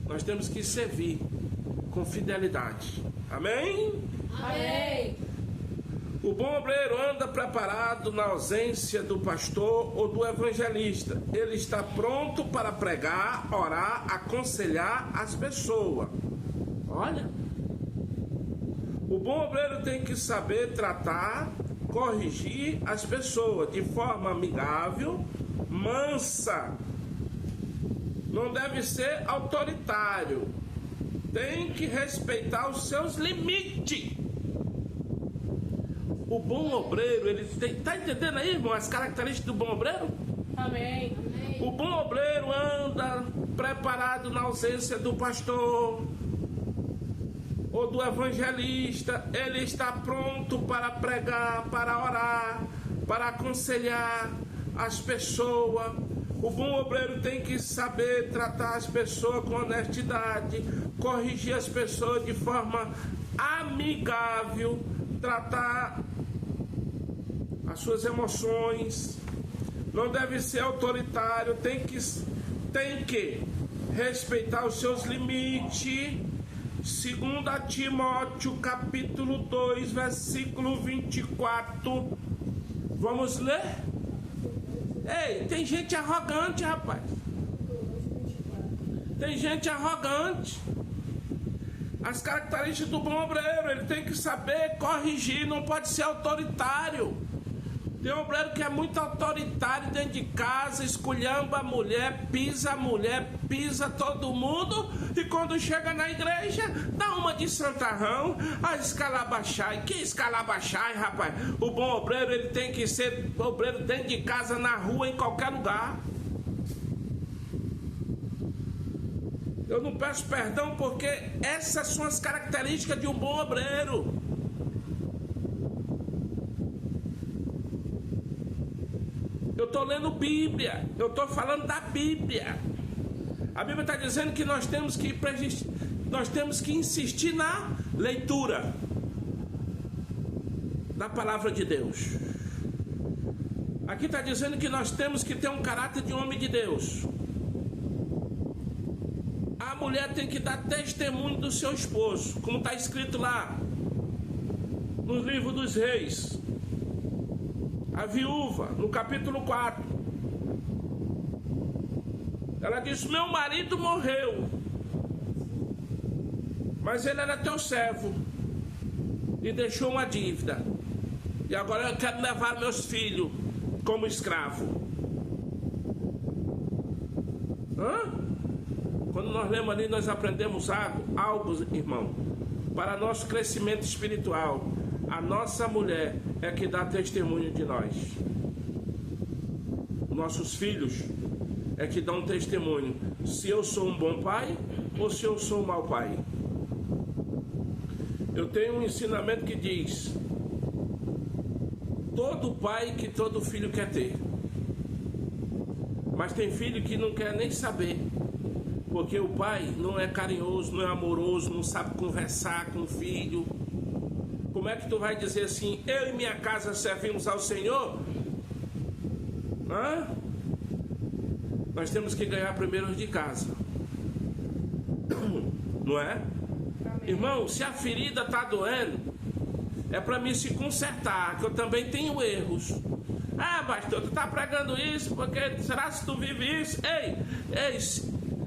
Nós temos que servir com fidelidade. Amém? Amém. O bom obreiro anda preparado na ausência do pastor ou do evangelista. Ele está pronto para pregar, orar, aconselhar as pessoas. Olha. O bom obreiro tem que saber tratar, corrigir as pessoas de forma amigável, mansa. Não deve ser autoritário. Tem que respeitar os seus limites. O bom obreiro, ele tem... Tá entendendo aí, irmão, as características do bom obreiro? Amém. O bom obreiro anda preparado na ausência do pastor ou do evangelista. Ele está pronto para pregar, para orar, para aconselhar as pessoas. O bom obreiro tem que saber tratar as pessoas com honestidade, corrigir as pessoas de forma amigável, tratar as suas emoções. Não deve ser autoritário, tem que respeitar os seus limites. 2 Timóteo capítulo 2, versículo 24. Vamos ler? Ei, tem gente arrogante, rapaz. Tem gente arrogante. As características do bom obreiro, ele tem que saber corrigir, não pode ser autoritário. Tem obreiro que é muito autoritário dentro de casa, esculhamba a mulher, pisa todo mundo, e quando chega na igreja, dá uma de santarrão, a escalabachai. Que escalabachai, rapaz? O bom obreiro, ele tem que ser obreiro dentro de casa, na rua, em qualquer lugar. Eu não peço perdão porque essas são as características de um bom obreiro. Eu estou lendo Bíblia, eu estou falando da Bíblia. A Bíblia está dizendo que nós temos que insistir na leitura da palavra de Deus. Aqui está dizendo que nós temos que ter um caráter de homem de Deus. A mulher tem que dar testemunho do seu esposo, como está escrito lá no livro dos Reis. A viúva, no capítulo 4, ela disse: meu marido morreu, mas ele era teu servo e deixou uma dívida, e agora eu quero levar meus filhos como escravo. Quando nós lemos ali, nós aprendemos algo, irmão, para nosso crescimento espiritual. A nossa mulher é que dá testemunho de nós. Nossos filhos é que dão testemunho se eu sou um bom pai ou se eu sou um mau pai. Eu tenho um ensinamento que diz: todo pai que todo filho quer ter, mas tem filho que não quer nem saber, porque o pai não é carinhoso, não é amoroso, não sabe conversar com o filho. Como é que tu vai dizer assim: eu e minha casa servimos ao Senhor? Nós temos que ganhar primeiro de casa, não é? Irmão, se a ferida está doendo, é para mim se consertar, que eu também tenho erros. Pastor, tu está pregando isso, porque será se tu vive isso? Ei,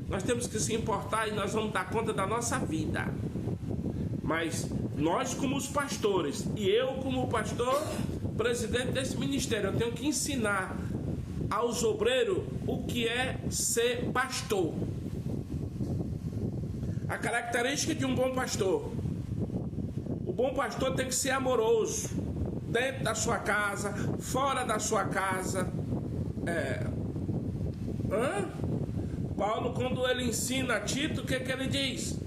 nós temos que se importar e nós vamos dar conta da nossa vida. Mas nós, como os pastores, e eu como pastor, presidente desse ministério, eu tenho que ensinar aos obreiros o que é ser pastor. A característica de um bom pastor: o bom pastor tem que ser amoroso, dentro da sua casa, fora da sua casa. Paulo, quando ele ensina a Tito, o que ele diz?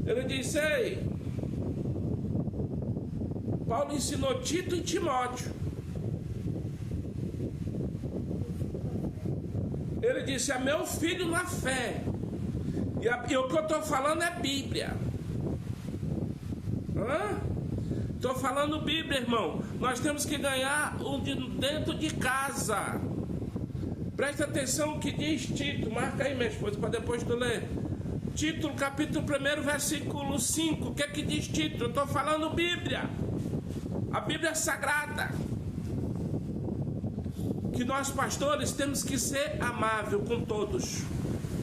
Ele diz: ei, Paulo ensinou Tito e Timóteo. Ele disse: é meu filho na fé. E o que eu estou falando é Bíblia. Estou falando Bíblia, irmão. Nós temos que ganhar dentro de casa. Presta atenção o que diz Tito. Marca aí, minha esposa, para depois tu ler. Tito, capítulo 1, versículo 5. O que é que diz Tito? Eu estou falando Bíblia. A Bíblia é sagrada. Que nós, pastores, temos que ser amável com todos.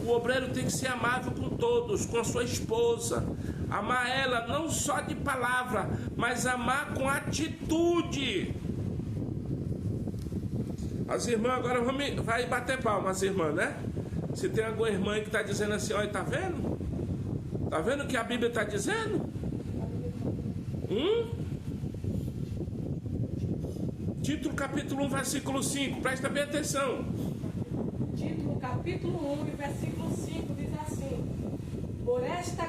O obreiro tem que ser amável com todos, com a sua esposa. Amar ela não só de palavra, mas amar com atitude. As irmãs agora vai bater palma, as irmãs, né? Se tem alguma irmã que está dizendo assim: olha, tá vendo? Tá vendo o que a Bíblia está dizendo? Título capítulo 1, versículo 5, presta bem atenção. Título capítulo 1, versículo 5 diz assim: Por esta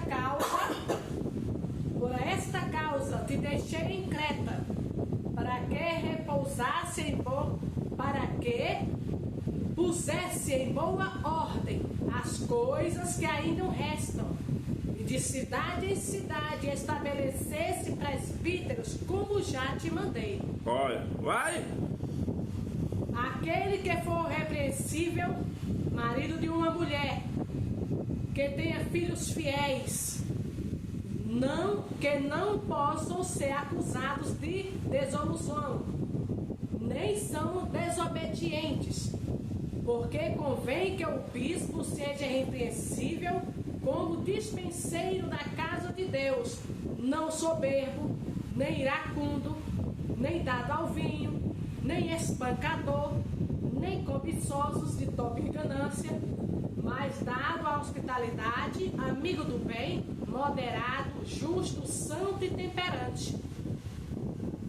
causa te deixei em Creta, para que repousasse para que pusesse em boa ordem as coisas que ainda restam, e de cidade em cidade estabelecesse presbíteros, como já te mandei. Olha, vai! Aquele que for repreensível, marido de uma mulher, que tenha filhos fiéis, que não possam ser acusados de dissolução, nem são desobedientes, porque convém que o bispo seja repreensível como dispenseiro da casa de Deus, não soberbo, nem iracundo, nem dado ao vinho, nem espancador, nem cobiçosos de tope e ganância, mas dado à hospitalidade, amigo do bem, moderado, justo, santo e temperante,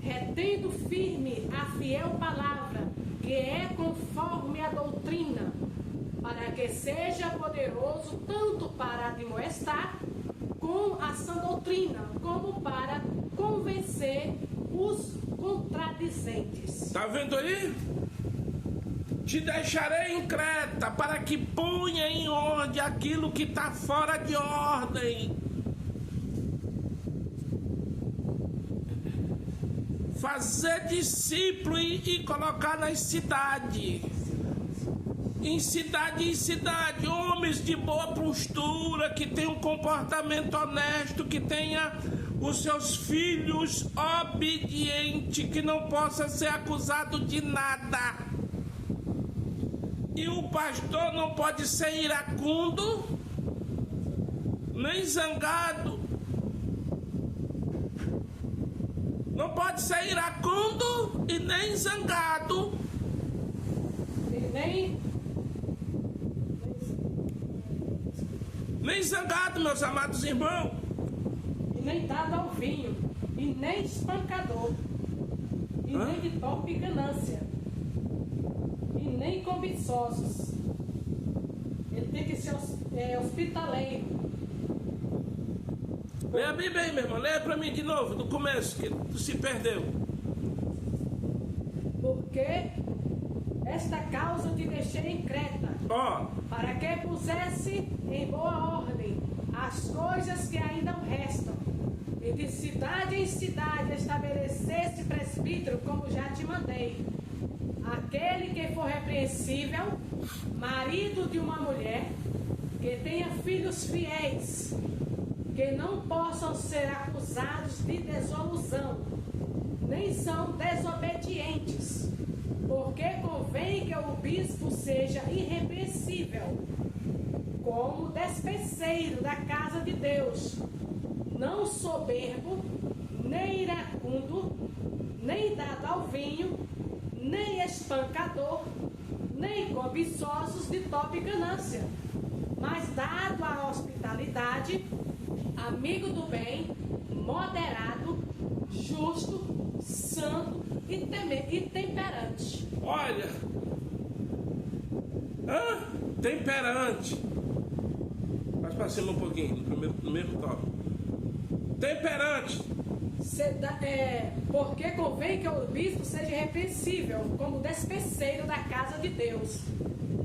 retendo firme a fiel palavra, que é conforme a doutrina, para que seja poderoso tanto para admoestar com a sã doutrina, como para convencer os contradizentes. Está vendo aí? Te deixarei em Creta para que ponha em ordem aquilo que está fora de ordem. Fazer discípulo e colocar nas cidades. Em cidade, homens de boa postura, que tenham um comportamento honesto, que tenha os seus filhos obedientes, que não possa ser acusado de nada. E o pastor não pode ser iracundo, nem zangado. Não pode ser iracundo e nem zangado. E nem zangado, meus amados irmãos. E nem dado ao vinho, e nem espancador, e nem de torpe ganância, e nem cobiçosos. Ele tem que ser hospitaleiro. Leia a Bíblia aí, meu irmão. Leia para mim de novo, do começo, que tu se perdeu. Porque esta causa te deixei em Creta, para que pusesse em boa ordem as coisas que ainda restam, e de cidade em cidade estabelecesse presbítero, como já te mandei. Aquele que for repreensível, marido de uma mulher, que tenha filhos fiéis, que não possam ser acusados de desilusão, nem são desobedientes, porque convém que o bispo seja irrepreensível, como despenseiro da casa de Deus, não soberbo, nem iracundo, nem dado ao vinho, nem espancador, nem cobiçosos de tope e ganância, mas dado à hospitalidade, amigo do bem, moderado, justo, santo e temperante. Olha, temperante. Mais para cima um pouquinho, no mesmo toque. Temperante. Porque convém que o bispo seja irrepreensível, como despenseiro da casa de Deus,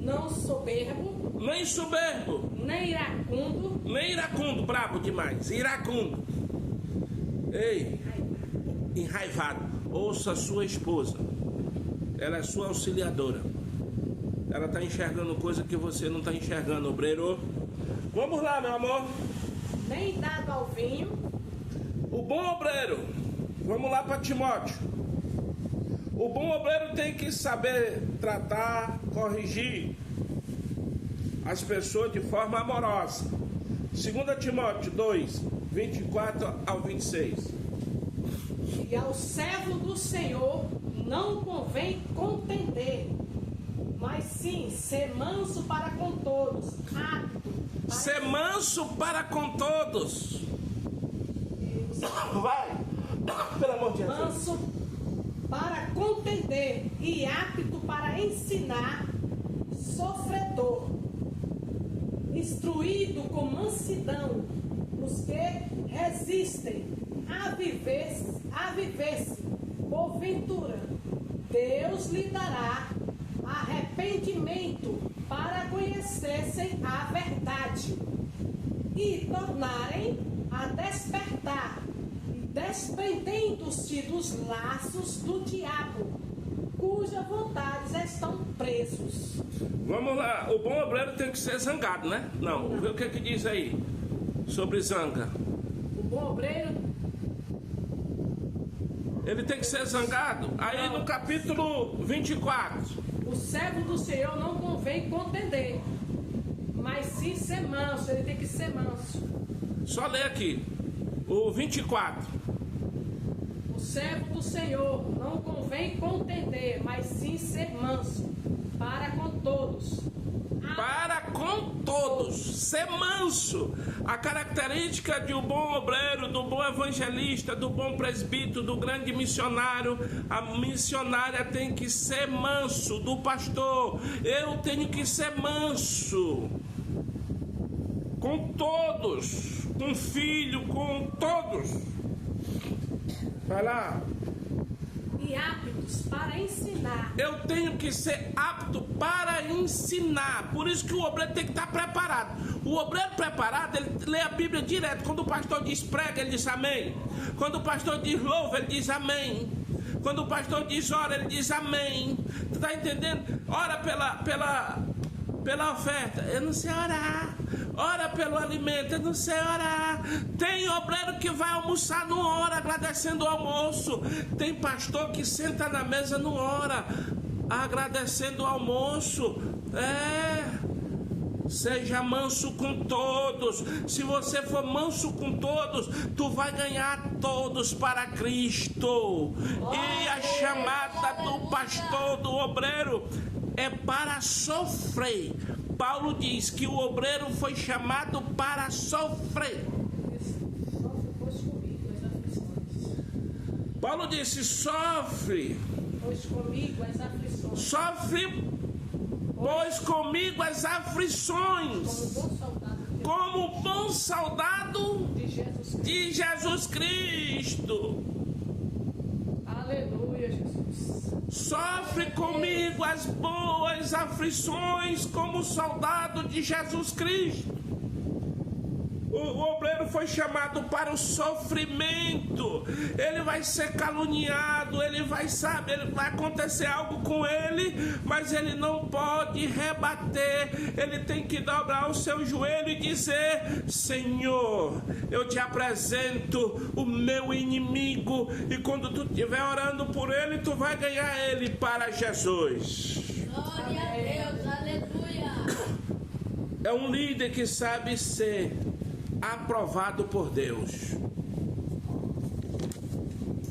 não soberbo, nem iracundo, brabo demais, iracundo. Ei, enraivado. Ouça a sua esposa, ela é sua auxiliadora, ela está enxergando coisa que você não está enxergando, obreiro. Vamos lá, meu amor. Nem dado ao vinho. O bom obreiro, vamos lá para Timóteo. O bom obreiro tem que saber tratar, corrigir as pessoas de forma amorosa. 2 Timóteo 2, 24 ao 26. E ao servo do Senhor não convém contender, mas sim ser manso para com todos, apto. Ser manso para com todos. Vai, pelo amor de Deus. Manso para contender e apto para ensinar, sofredor, instruído com mansidão, os que resistem a viver-se, porventura, Deus lhe dará arrependimento para conhecessem a verdade e tornarem a despertar, desprendendo-se dos laços do diabo, cujas vontades estão presos. Vamos lá, o bom obreiro tem que ser zangado, né? Não, vamos ver o que diz aí sobre zanga. O bom obreiro, ele tem que ser zangado. Aí no capítulo 24. O servo do Senhor não convém contender, mas sim ser manso, ele tem que ser manso. Só ler aqui, o 24. O servo do Senhor não convém contender, mas sim ser manso para com todos. Para com todos, ser manso. A característica de um bom obreiro, do bom evangelista, do bom presbítero, do grande missionário, a missionária tem que ser manso. Do pastor, eu tenho que ser manso com todos, com filho, com todos. Vai lá. E aptos para ensinar. Eu tenho que ser apto para ensinar. Por isso que o obreiro tem que estar preparado. O obreiro preparado, ele lê a Bíblia direto. Quando o pastor diz prega, ele diz amém. Quando o pastor diz louva, ele diz amém. Quando o pastor diz ora, ele diz amém. Tu tá entendendo? Ora pela oferta, eu não sei orar. Ora pelo alimento, eu não sei orar. Tem obreiro que vai almoçar, não ora, agradecendo o almoço. Tem pastor que senta na mesa, não ora, agradecendo o almoço. Seja manso com todos. Se você for manso com todos, tu vai ganhar todos para Cristo. E a chamada do pastor, do obreiro, é para sofrer. Paulo diz que o obreiro foi chamado para sofrer. Paulo disse: sofre. Pois comigo as aflições. Sofre, pois comigo as aflições. Como bom soldado de Jesus Cristo. Aleluia, Jesus. Sofre comigo as boas aflições como soldado de Jesus Cristo. O obreiro foi chamado para o sofrimento. Ele vai ser caluniado, ele vai acontecer algo com ele, mas ele não pode rebater. Ele tem que dobrar o seu joelho e dizer: Senhor, eu te apresento o meu inimigo, e quando tu estiver orando por ele, tu vai ganhar ele para Jesus. Glória a Deus, aleluia. É um líder que sabe ser aprovado por Deus.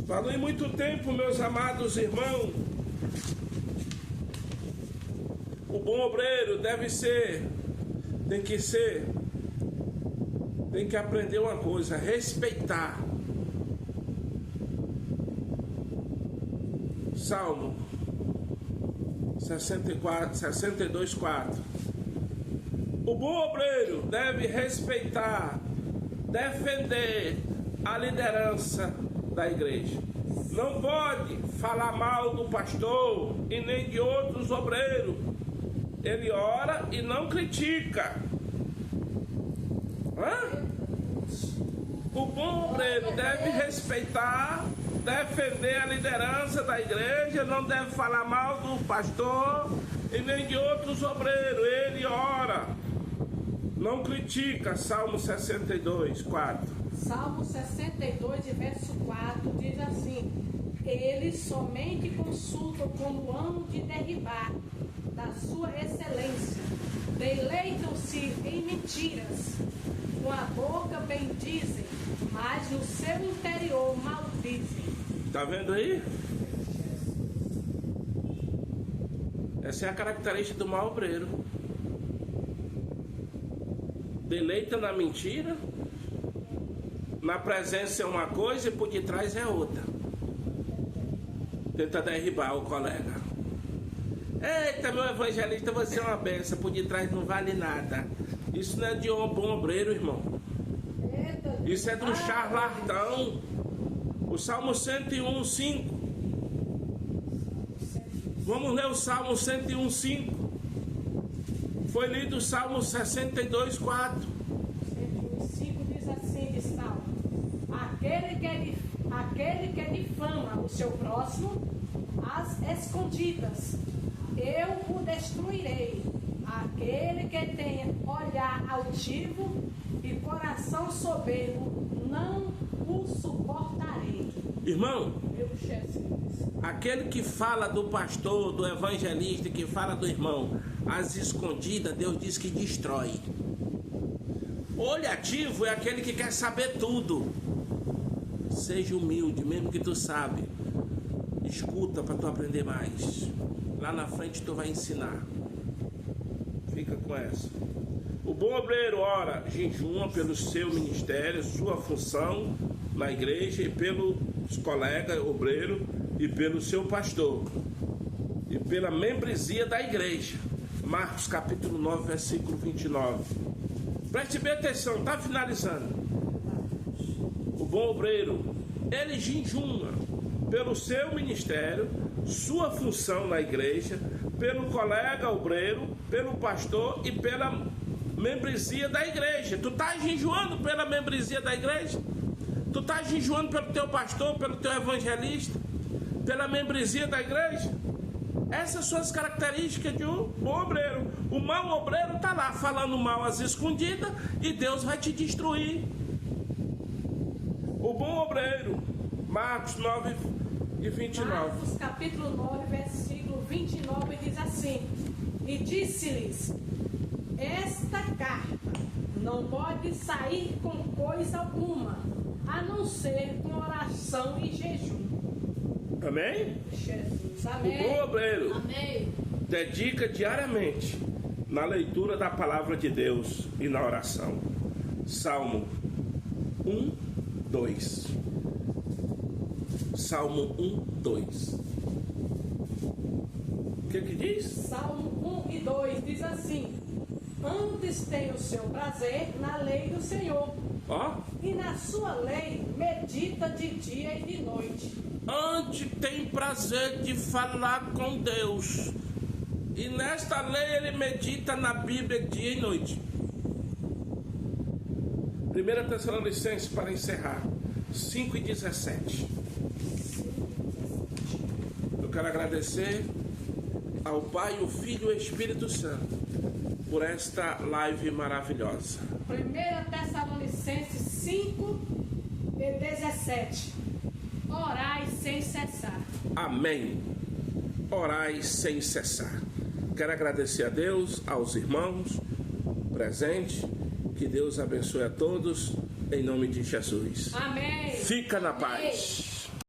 Falou em muito tempo, meus amados irmãos. O bom obreiro tem que aprender uma coisa: respeitar. Salmo 62:4. O bom obreiro deve respeitar, defender a liderança da igreja. Não pode falar mal do pastor e nem de outros obreiros. Ele ora e não critica. O bom obreiro deve respeitar, defender a liderança da igreja, não deve falar mal do pastor e nem de outros obreiros. Ele ora, não critica. Salmo 62:4. Salmo 62, verso 4, diz assim: eles somente consultam como hão de derribar da sua excelência, deleitam-se em mentiras, com a boca bendizem, mas no seu interior maldizem. Tá vendo aí? Essa é a característica do mau obreiro. Deleita na mentira, na presença é uma coisa e por detrás é outra. Tenta derribar o colega. Eita, meu evangelista, você é uma benção, por detrás não vale nada. Isso não é de um bom obreiro, irmão. Isso é de um charlatão. O Salmo 101:5. Vamos ler o Salmo 101:5. Foi lido o Salmo 62:4. 101:5 diz assim, de Salmo: aquele que difama o seu próximo às escondidas, eu o destruirei. Aquele que tenha olhar altivo e coração soberbo, não o suportarei. Irmão, Meu chefe. aquele que fala do pastor, do evangelista, que fala do irmão às escondidas, Deus diz que destrói. Olho ativo é aquele que quer saber tudo. Seja humilde, mesmo que tu sabe. Escuta para tu aprender mais. Lá na frente tu vai ensinar. Fica com essa. O bom obreiro ora, jejuma pelo seu ministério, sua função na igreja e pelos colegas obreiros e pelo seu pastor e pela membresia da igreja. Marcos capítulo 9, versículo 29. Preste bem atenção, está finalizando. O bom obreiro, ele jejuma pelo seu ministério, sua função na igreja, pelo colega obreiro, pelo pastor e pela membresia da igreja. Tu está jejuando pela membresia da igreja? Tu está jejuando pelo teu pastor, pelo teu evangelista, pela membresia da igreja? Essas são as características de um bom obreiro. O mau obreiro está lá falando mal às escondidas e Deus vai te destruir. O bom obreiro, Marcos 9 e 29. Marcos capítulo 9, versículo 29 diz assim: e disse-lhes: esta carta não pode sair com coisa alguma, a não ser com oração e jejum. Amém? Jesus, O amém. bom obreiro Amém. dedica diariamente na leitura da palavra de Deus e na oração. Salmo 1, 2. Salmo 1, 2. O que diz? Salmo 1 e 2 diz assim: antes tem o seu prazer na lei do Senhor, Ó, e na sua lei medita de dia e de noite. antes tem prazer de falar com Deus. E nesta lei ele medita na Bíblia dia e noite. 1 Tessalonicenses, para encerrar, 5 e 17. Eu quero agradecer ao Pai, o Filho e o Espírito Santo por esta live maravilhosa. 1 Tessalonicenses 5 e 17. Orai sem cessar. Amém. Orai sem cessar. Quero agradecer a Deus, aos irmãos presentes. Que Deus abençoe a todos, em nome de Jesus. Amém. Fica na paz.